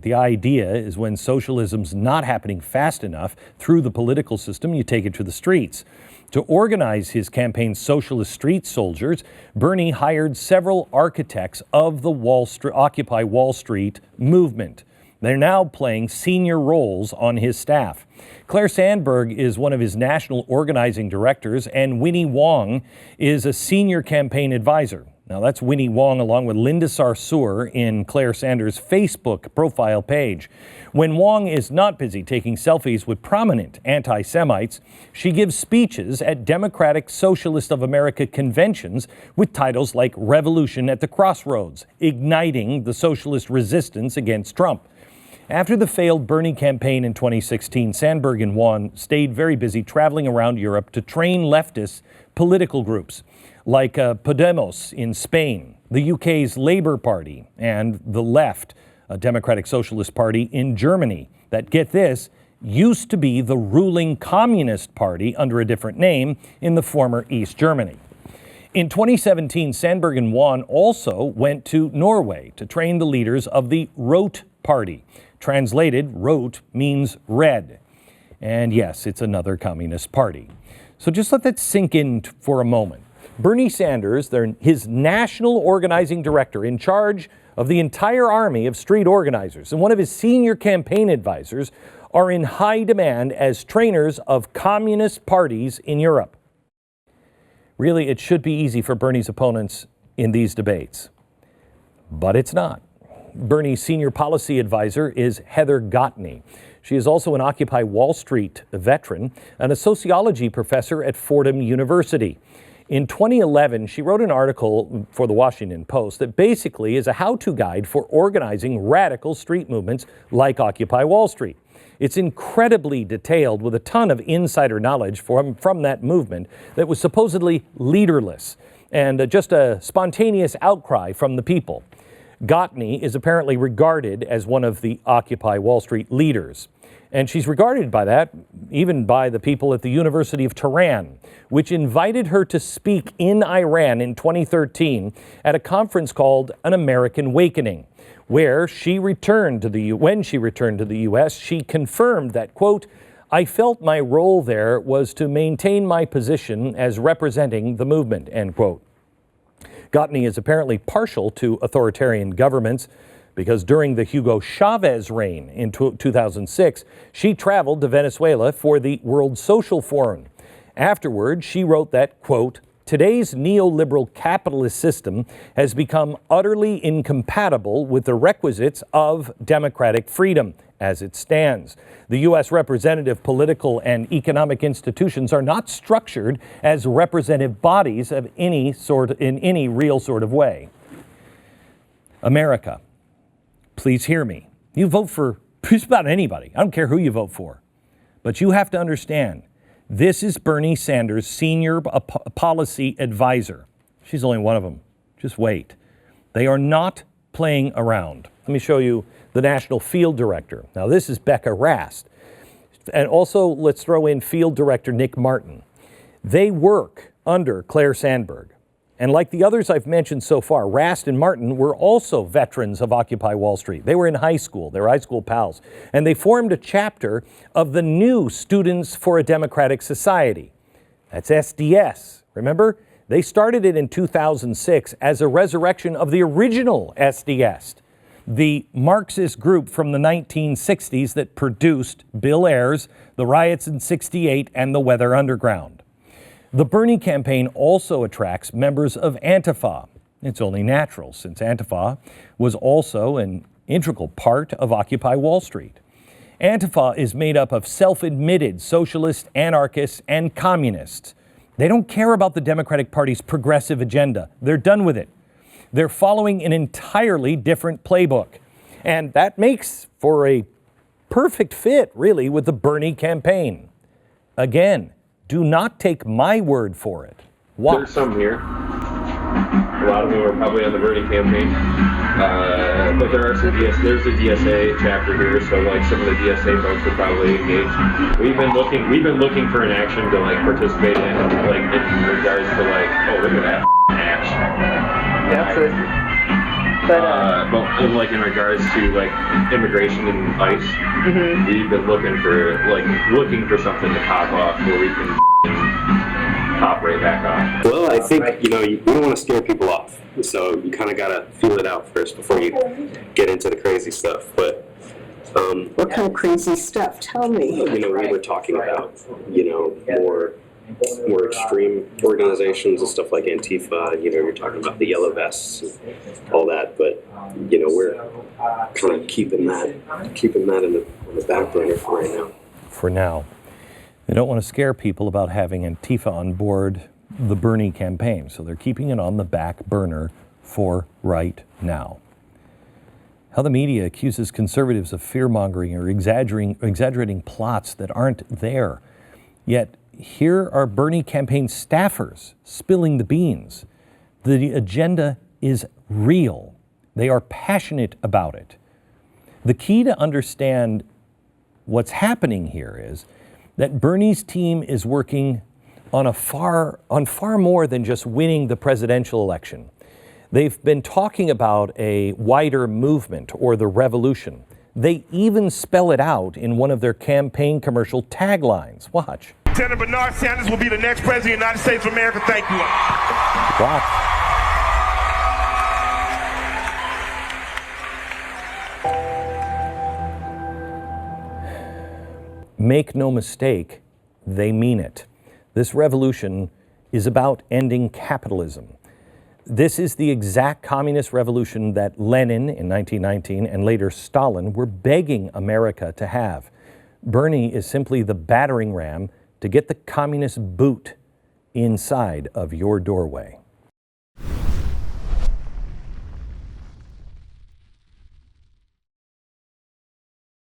The idea is when socialism's not happening fast enough through the political system, you take it to the streets. To organize his campaign's socialist street soldiers, Bernie hired several architects of the Occupy Wall Street movement. They're now playing senior roles on his staff. Claire Sandberg is one of his national organizing directors, and Winnie Wong is a senior campaign advisor. Now, that's Winnie Wong along with Linda Sarsour in Claire Sanders' Facebook profile page. When Wong is not busy taking selfies with prominent anti-Semites, she gives speeches at Democratic Socialist of America conventions with titles like Revolution at the Crossroads, Igniting the Socialist Resistance Against Trump. After the failed Bernie campaign in 2016, Sandberg and Wong stayed very busy traveling around Europe to train leftist political groups like Podemos in Spain, the UK's Labour Party, and the Left, a Democratic Socialist Party in Germany that, get this, used to be the ruling Communist Party under a different name in the former East Germany. In 2017, Sandberg and Wong also went to Norway to train the leaders of the Rødt Party. Translated, Rødt means red. And yes, it's another communist party. So just let that sink in for a moment. Bernie Sanders, his national organizing director in charge of the entire army of street organizers, and one of his senior campaign advisors are in high demand as trainers of communist parties in Europe. Really, it should be easy for Bernie's opponents in these debates, but it's not. Bernie's senior policy advisor is Heather Gottney. She is also an Occupy Wall Street veteran and a sociology professor at Fordham University. In 2011, she wrote an article for the Washington Post that basically is a how-to guide for organizing radical street movements like Occupy Wall Street. It's incredibly detailed with a ton of insider knowledge from that movement that was supposedly leaderless and just a spontaneous outcry from the people. Gottney is apparently regarded as one of the Occupy Wall Street leaders. And she's regarded by that, even by the people at the University of Tehran, which invited her to speak in Iran in 2013 at a conference called An American Awakening, where when she returned to the U.S., she confirmed that, quote, "I felt my role there was to maintain my position as representing the movement," end quote. Gottney is apparently partial to authoritarian governments because during the Hugo Chavez reign in 2006, she traveled to Venezuela for the World Social Forum. Afterward, she wrote that, quote, "Today's neoliberal capitalist system has become utterly incompatible with the requisites of democratic freedom as it stands. The U.S. representative political and economic institutions are not structured as representative bodies of any sort in any real sort of way." America, please hear me. You vote for just about anybody. I don't care who you vote for. But you have to understand, this is Bernie Sanders' senior policy advisor. She's only one of them. Just wait. They are not playing around. Let me show you the national field director. Now, this is Becca Rast. And also, let's throw in field director Nick Martin. They work under Claire Sandberg. And like the others I've mentioned so far, Rast and Martin were also veterans of Occupy Wall Street. They were in high school. They were high school pals. And they formed a chapter of the new Students for a Democratic Society. That's SDS. Remember? They started it in 2006 as a resurrection of the original SDS, the Marxist group from the 1960s that produced Bill Ayers, the riots in '68, and the Weather Underground. The Bernie campaign also attracts members of Antifa. It's only natural, since Antifa was also an integral part of Occupy Wall Street. Antifa is made up of self-admitted socialists, anarchists, and communists. They don't care about the Democratic Party's progressive agenda. They're done with it. They're following an entirely different playbook. And that makes for a perfect fit, really, with the Bernie campaign. Again, do not take my word for it. Why? There's some here. A lot of them are probably on the Bernie campaign. But there are some there's a DSA chapter here, so like some of the DSA folks are probably engaged. We've been looking for an action to like participate in, like in regards to like, oh, look at that axe. That's it. But like in regards to like immigration and ICE, we've been looking for something to pop off where we can pop right back off. Well, I think, you don't want to scare people off. So you kind of got to feel it out first before you get into the crazy stuff. But what kind of crazy stuff? Tell me. we were talking about, more extreme organizations and stuff like Antifa. You're talking about the yellow vests and all that. But, we're kind of keeping that on the back burner for right now. For now. They don't want to scare people about having Antifa on board the Bernie campaign, so they're keeping it on the back burner for right now. How the media accuses conservatives of fear-mongering or exaggerating plots that aren't there. Yet here are Bernie campaign staffers spilling the beans. The agenda is real. They are passionate about it. The key to understand what's happening here is that Bernie's team is working on far more than just winning the presidential election. They've been talking about a wider movement or the revolution. They even spell it out in one of their campaign commercial taglines. Watch. Senator Bernard Sanders will be the next president of the United States of America. Thank you. Watch. Make no mistake, they mean it. This revolution is about ending capitalism. This is the exact communist revolution that Lenin in 1919 and later Stalin were begging America to have. Bernie is simply the battering ram to get the communist boot inside of your doorway.